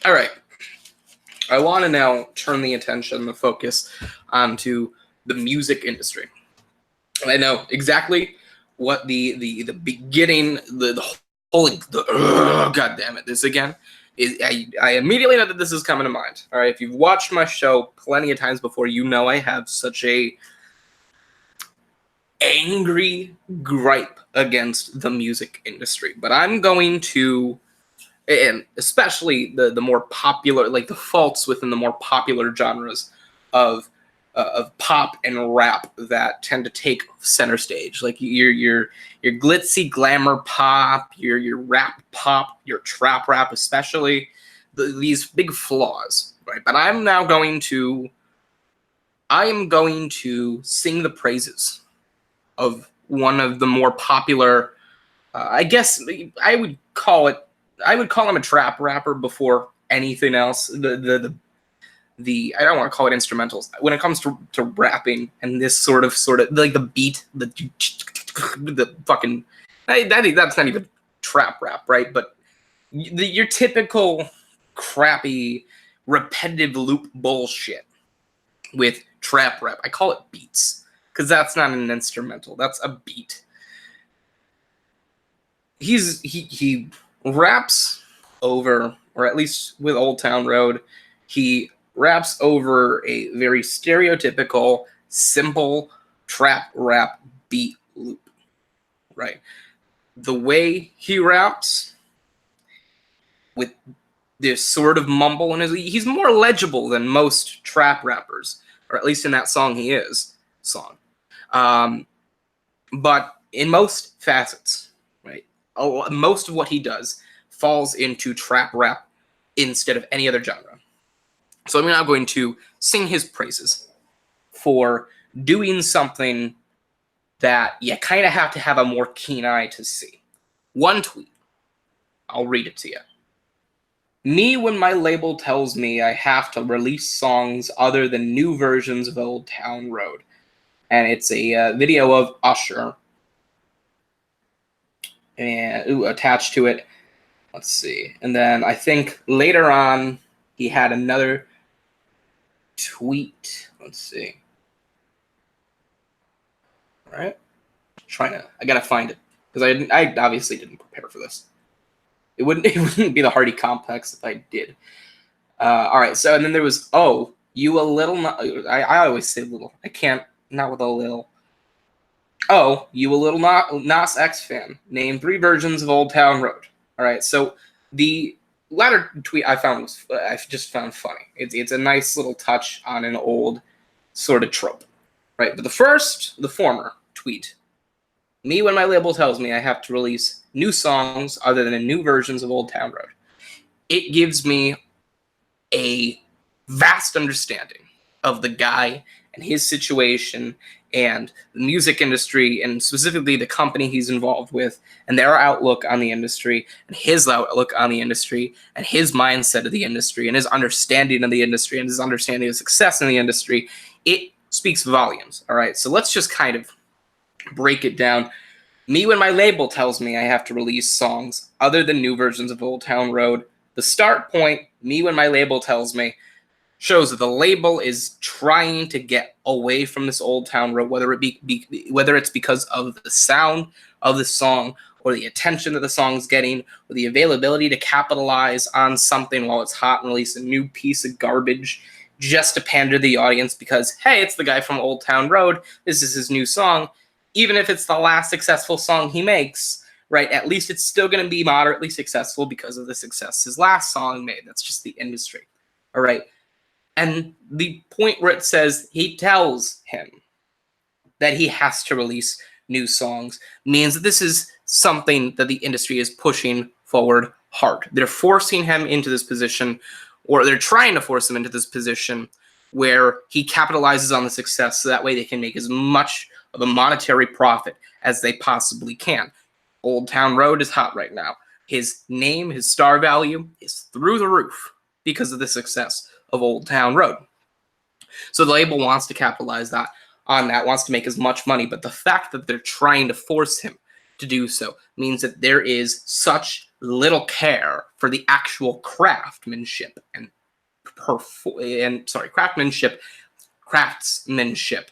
All right. I want to now turn the attention, the focus, onto the music industry. I know exactly what the beginning, the whole, God damn it, this again. I immediately know that this is coming to mind. All right, if you've watched my show plenty of times before, you know I have such a angry gripe against the music industry. But I'm going to, and especially the more popular, like the faults within the more popular genres of pop and rap that tend to take center stage, like your glitzy glamour pop, your rap pop, your trap rap, especially these big flaws, right? But I am going to sing the praises of one of the more popular. I guess I would call it. I would call him a trap rapper before anything else. The I don't want to call it instrumentals. When it comes to rapping and this sort of like the beat, the fucking that's not even trap rap, right? But your typical crappy repetitive loop bullshit with trap rap. I call it beats because that's not an instrumental. That's a beat. He raps over, or at least with Old Town Road, he raps over a very stereotypical, simple trap rap beat loop, right? The way he raps with this sort of mumble in he's more legible than most trap rappers, or at least in that song he is song. But in most facets, right? Most of what he does falls into trap rap instead of any other genre. So I'm now going to sing his praises for doing something that you kind of have to have a more keen eye to see. One tweet. I'll read it to you. Me when my label tells me I have to release songs other than new versions of Old Town Road. And it's a video of Usher. And attached to it, let's see. And then I think later on he had another tweet. Let's see. All right, I gotta find it because I obviously didn't prepare for this. It wouldn't be the Hardy Complex if I did. All right, so and then there was you a little. I always say little. I can't not with a little. Oh, you a little Nas X fan. Name 3 versions of Old Town Road. All right, so the latter tweet I just found funny. It's a nice little touch on an old sort of trope, right? But the former tweet. Me when my label tells me I have to release new songs other than new versions of Old Town Road. It gives me a vast understanding of the guy and his situation and the music industry, and specifically the company he's involved with, and their outlook on the industry, and his outlook on the industry, and his mindset of the industry, and his understanding of the industry, and his understanding of success in the industry. It speaks volumes, all right? So let's just kind of break it down. Me when my label tells me I have to release songs other than new versions of Old Town Road. The start point, me when my label tells me, shows that the label is trying to get away from this Old Town Road, whether it's because of the sound of the song or the attention that the song's getting or the availability to capitalize on something while it's hot and release a new piece of garbage just to pander to the audience because, hey, it's the guy from Old Town Road. This is his new song. Even if it's the last successful song he makes, right, at least it's still going to be moderately successful because of the success his last song made. That's just the industry, all right? And the point where it says he tells him that he has to release new songs means that this is something that the industry is pushing forward hard. They're forcing him into this position, or they're trying to force him into this position where he capitalizes on the success so that way they can make as much of a monetary profit as they possibly can. Old Town Road is hot right now. His name, his star value is through the roof because of the success of Old Town Road. So the label wants to capitalize on that, wants to make as much money, but the fact that they're trying to force him to do so means that there is such little care for the actual craftsmanship craftsmanship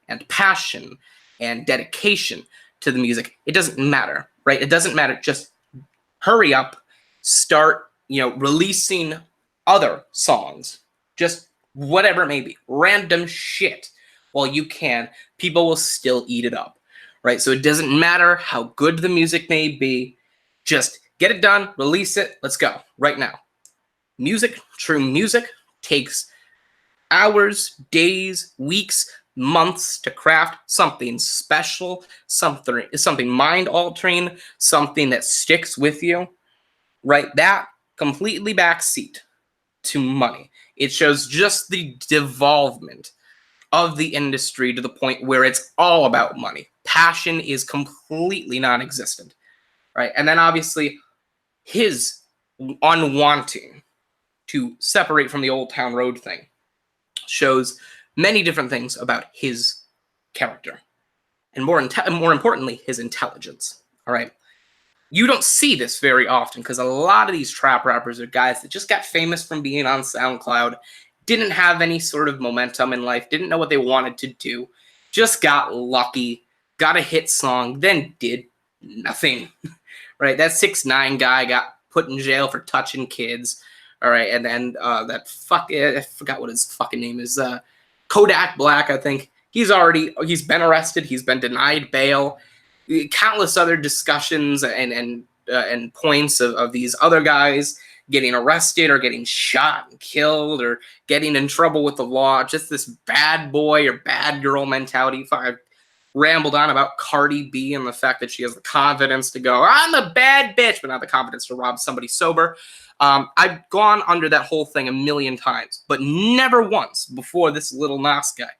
and passion and dedication to the music. It doesn't matter, right? It doesn't matter. Just hurry up, start, releasing other songs, just whatever it may be, random shit while you can. People will still eat it up, right? So it doesn't matter how good the music may be. Just get it done, release it, let's go right now. True music takes hours, days, weeks, months to craft something special, something mind-altering, something that sticks with you, right? That completely backseat to money. It shows just the devolvement of the industry to the point where it's all about money. Passion is completely non-existent, right? And then obviously his unwanting to separate from the Old Town Road thing shows many different things about his character, and more importantly, his intelligence. All right, you don't see this very often because a lot of these trap rappers are guys that just got famous from being on SoundCloud, didn't have any sort of momentum in life, didn't know what they wanted to do, just got lucky, got a hit song, then did nothing. Right, that 6ix9ine guy got put in jail for touching kids. All right, and then I forgot what his fucking name is. Kodak Black, I think. He's been arrested. He's been denied bail. Countless other discussions and points of these other guys getting arrested or getting shot and killed or getting in trouble with the law. Just this bad boy or bad girl mentality. I rambled on about Cardi B and the fact that she has the confidence to go, I'm a bad bitch, but not the confidence to rob somebody sober. I've gone under that whole thing a million times, but never once before this little Nas guy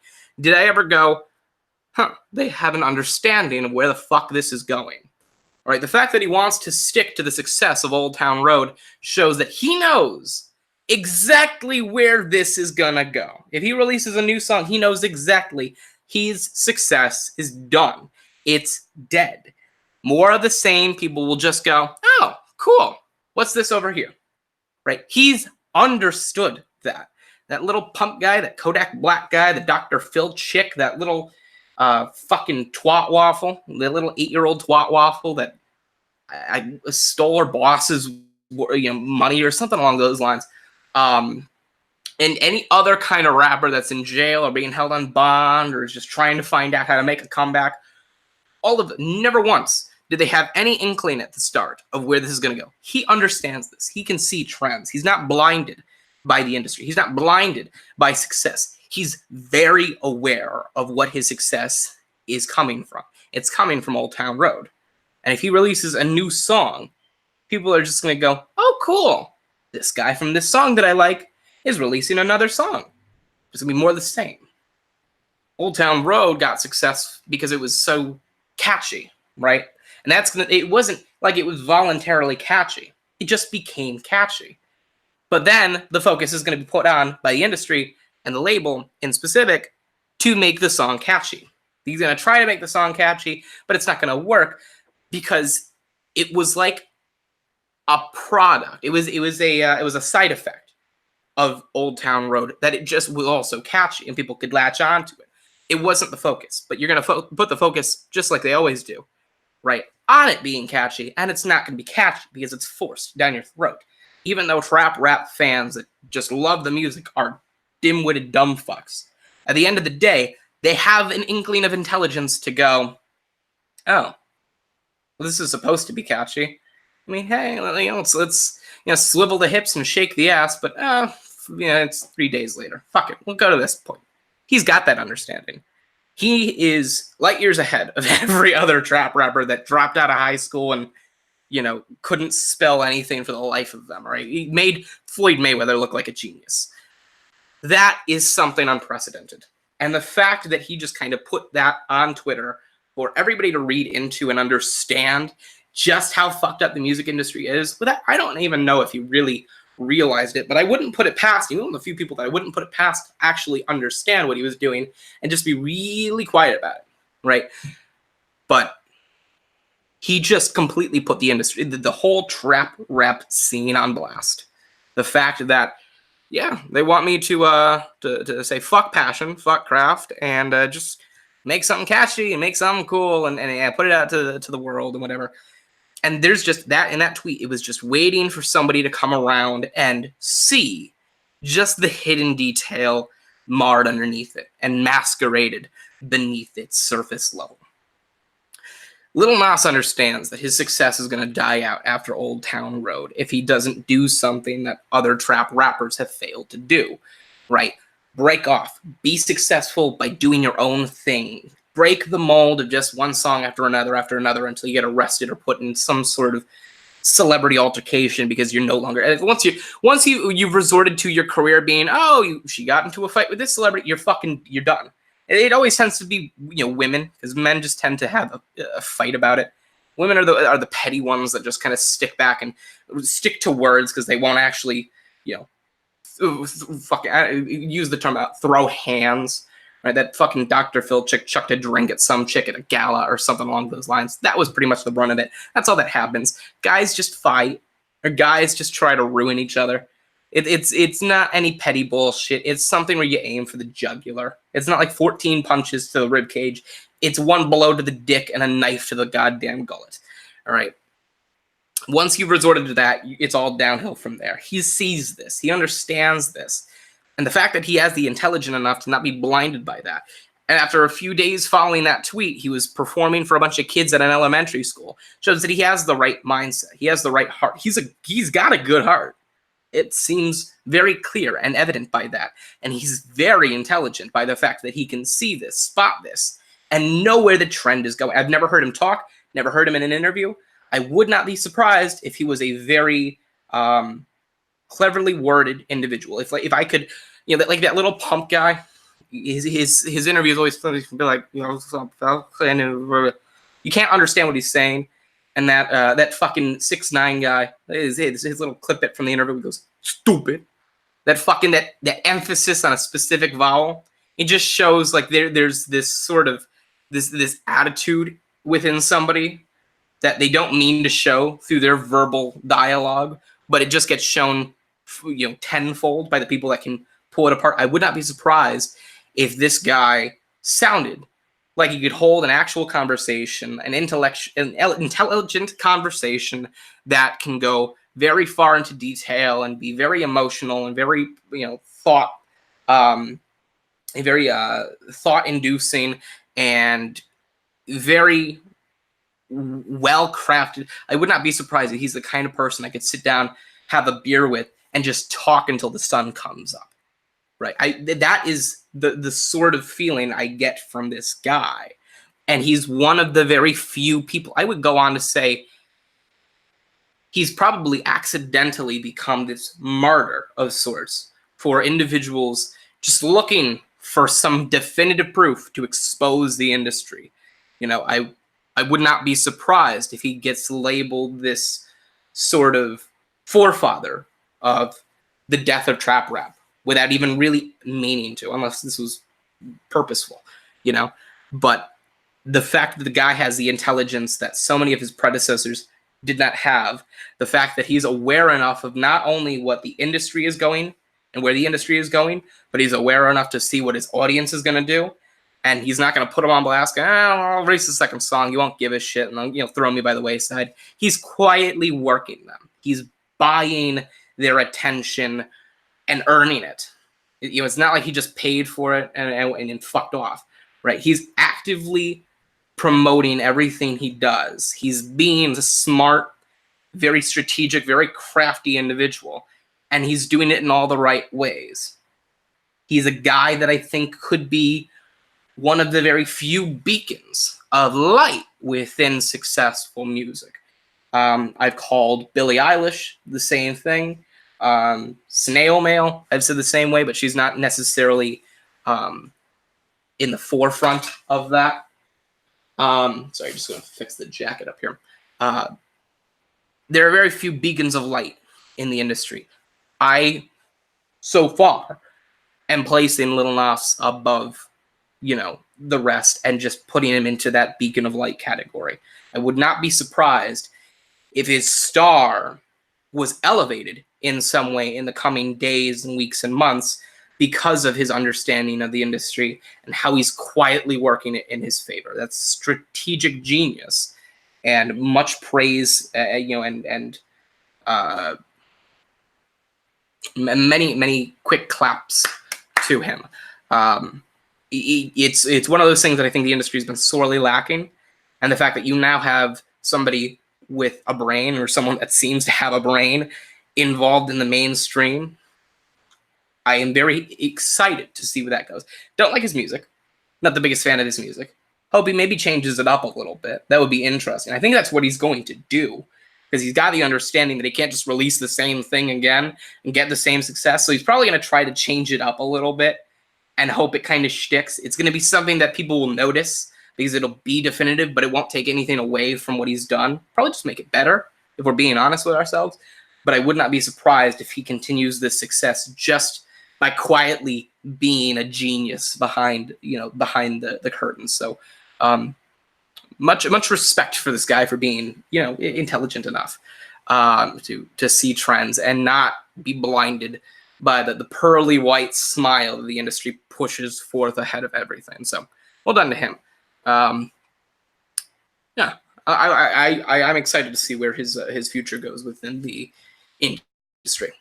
did I ever go, they have an understanding of where the fuck this is going. All right, the fact that he wants to stick to the success of Old Town Road shows that he knows exactly where this is gonna go. If he releases a new song, he knows exactly his success is done. It's dead. More of the same, people will just go, oh, cool. What's this over here? Right? He's understood that. That little punk guy, that Kodak Black guy, the Dr. Phil chick, that little fucking twat waffle, the little 8-year-old twat waffle that I stole her boss's money or something along those lines. And any other kind of rapper that's in jail or being held on bond or is just trying to find out how to make a comeback, all of it, never once did they have any inkling at the start of where this is going to go. He understands this. He can see trends. He's not blinded by the industry. He's not blinded by success. He's very aware of what his success is coming from. It's coming from Old Town Road. And if he releases a new song, people are just going to go, oh, cool. This guy from this song that I like is releasing another song. It's going to be more of the same. Old Town Road got success because it was so catchy, right? And it wasn't like it was voluntarily catchy. It just became catchy. But then the focus is going to be put on by the industry and the label in specific to make the song catchy. He's going to try to make the song catchy, but it's not going to work because it was like a product. It was a side effect of Old Town Road that it just was also catchy and people could latch onto it. It wasn't the focus, but you're going to put the focus just like they always do, right, on it being catchy, and it's not going to be catchy because it's forced down your throat. Even though trap rap fans that just love the music are dim-witted dumb fucks, at the end of the day, they have an inkling of intelligence to go, oh, well, this is supposed to be catchy. I mean, hey, let's swivel the hips and shake the ass, but it's 3 days later. Fuck it, we'll go to this point. He's got that understanding. He is light years ahead of every other trap rapper that dropped out of high school and, couldn't spell anything for the life of them, right? He made Floyd Mayweather look like a genius. That is something unprecedented. And the fact that he just kind of put that on Twitter for everybody to read into and understand just how fucked up the music industry is, I don't even know if he really realized it, but I wouldn't put it past him. One of the few people that I wouldn't put it past to actually understand what he was doing and just be really quiet about it, right? But he just completely put the industry, the whole trap rap scene on blast. The fact that, yeah, they want me to say fuck passion, fuck craft, and just make something catchy and make something cool and yeah, put it out to the world and whatever. And there's just that in that tweet. It was just waiting for somebody to come around and see just the hidden detail marred underneath it and masqueraded beneath its surface level. Lil Nas understands that his success is going to die out after Old Town Road if he doesn't do something that other trap rappers have failed to do, right? Break off. Be successful by doing your own thing. Break the mold of just one song after another until you get arrested or put in some sort of celebrity altercation because you're no longer, once you've resorted to your career being, she got into a fight with this celebrity, you're done. It always tends to be, women, because men just tend to have a fight about it. Women are the petty ones that just kind of stick back and stick to words because they won't actually, use the term throw hands. Right? That fucking Dr. Phil chick chucked a drink at some chick at a gala or something along those lines. That was pretty much the brunt of it. That's all that happens. Guys just fight, or guys just try to ruin each other. It's not any petty bullshit. It's something where you aim for the jugular. It's not like 14 punches to the rib cage. It's one blow to the dick and a knife to the goddamn gullet. All right. Once you've resorted to that, it's all downhill from there. He sees this. He understands this. And the fact that he has the intelligence enough to not be blinded by that. And after a few days following that tweet, he was performing for a bunch of kids at an elementary school. Shows that he has the right mindset. He has the right heart. He's got a good heart. It seems very clear and evident by that. And he's very intelligent by the fact that he can see this, spot this, and know where the trend is going. I've never heard him talk, never heard him in an interview. I would not be surprised if he was a very cleverly worded individual. If I could, like that little pump guy, his interviews always be like, you can't understand what he's saying. And that fucking 6ix9ine guy, his little clip bit from the interview, he goes, stupid. That fucking, that emphasis on a specific vowel, it just shows like there's this sort of, this attitude within somebody that they don't mean to show through their verbal dialogue, but it just gets shown, tenfold by the people that can pull it apart. I would not be surprised if this guy sounded like he could hold an actual conversation, an intelligent conversation that can go very far into detail and be very emotional and very, thought-inducing and very well-crafted. I would not be surprised if he's the kind of person I could sit down, have a beer with, and just talk until the sun comes up. Right? That is the sort of feeling I get from this guy. And he's one of the very few people, I would go on to say, he's probably accidentally become this martyr of sorts for individuals just looking for some definitive proof to expose the industry. I would not be surprised if he gets labeled this sort of forefather of the death of trap rap without even really meaning to, unless this was purposeful, But the fact that the guy has the intelligence that so many of his predecessors did not have, the fact that he's aware enough of not only what the industry is going and where the industry is going, but he's aware enough to see what his audience is going to do. And he's not going to put them on blast. I'll release the second song. You won't give a shit. And throw me by the wayside. He's quietly working them. He's buying their attention and earning it. It's not like he just paid for it and fucked off, right? He's actively promoting everything he does. He's being a smart, very strategic, very crafty individual, and he's doing it in all the right ways. He's a guy that I think could be one of the very few beacons of light within successful music. I've called Billie Eilish the same thing. Snail Mail, I've said the same way, but she's not necessarily in the forefront of that. Sorry, I'm just going to fix the jacket up here. There are very few beacons of light in the industry. I, so far, am placing Lil Nas above, the rest and just putting him into that beacon of light category. I would not be surprised if his star was elevated in some way in the coming days and weeks and months because of his understanding of the industry and how he's quietly working it in his favor. That's strategic genius, and much praise, and many quick claps to him. It's one of those things that I think the industry has been sorely lacking, and the fact that you now have somebody with a brain, or someone that seems to have a brain, involved in the mainstream. I am very excited to see where that goes. Don't like his music. Not the biggest fan of his music. Hope he maybe changes it up a little bit. That would be interesting. I think that's what he's going to do, because he's got the understanding that he can't just release the same thing again and get the same success. So he's probably going to try to change it up a little bit and hope it kind of sticks. It's going to be something that people will notice because it'll be definitive, but it won't take anything away from what he's done. Probably just make it better, if we're being honest with ourselves. But I would not be surprised if he continues this success just by quietly being a genius behind the curtain. So much respect for this guy for being intelligent enough to see trends and not be blinded by the pearly white smile that the industry pushes forth ahead of everything. So well done to him. Yeah, I'm excited to see where his future goes within the industry.